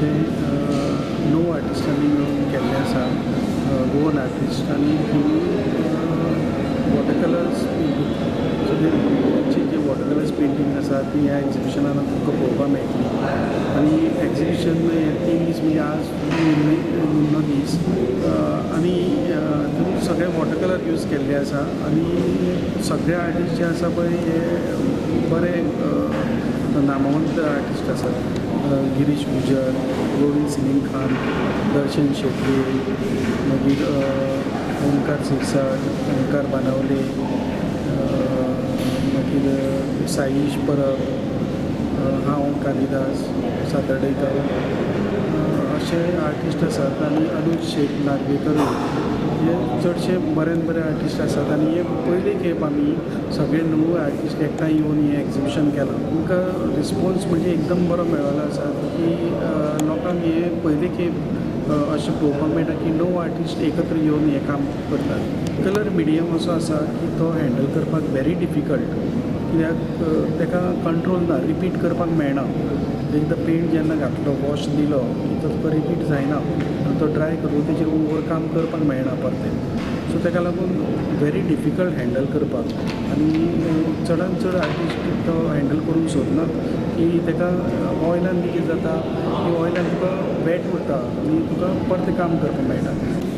अशें 9 आर्टिस्टांनी मेळून केल्लें आसा. गोवन आर्टिस्ट आनी वॉटर कलर्स पेंटींग. सो गोंयची जी वॉटर कलर्स पेंटींग आसा ती ह्या एक्झिबिशनान तुमकां पळोवपाक मेळटली. आनी एक्झिबिशन हे 3 दीस म्हणजे आज निमणो दीस आनी तातूंत सगळे वॉटर कलर यूज केल्ले आसा आनी सगळे आर्टिस्ट जे आसा पळय हे बरे नामवंत आर्टिस्ट आसात. गिरीश गुजर, गोविंद सिंग खान, दर्शन शेट्ये, मागीर ओमकार सिरसाट, ओमकार बानावले, मागीर साईश परब, हांव कालिदास सातर्डेकर अशे आर्टिस्ट आसात. आनी अनुज शेख नार्वेकर हे चडशे बरे आर्टिस्ट आसात. आनी हे पयली खेप आमी सगळे 9 आर्टिस्ट एकठांय येवन हें एक्झिबिशन केलां. तुमकां रिस्पॉन्स म्हणजे एकदम बरो मेळ्ळो आसा की लोकांक हे पयली खेप अशें पळोवपाक मेळटा की 9 आर्टिस्ट एकत्र येवन हें काम करतात. कलर मिडियम असो आसा की तो हँडल करपाक व्हेरी डिफिकल्ट, कित्याक ताका कंट्रोल ना, रिपीट करपाक मेळना. एकदां पेंट जेन्ना घातलो, वॉश दिलो की तो तुका रिपीट जायना आनी तो ड्राय करून तेजेर ओवर काम करपाक मेळना परतें. सो ताका लागून व्हेरी डिफिकल्ट हँडल करपाक. आनी चडांत चड आर्टिस्ट तो हँडल करूंक सोदनात की ताका ऑयलान बी कितें जाता की ऑयलान तुका वेट उरता आनी तुका परतें काम करपाक मेळटा.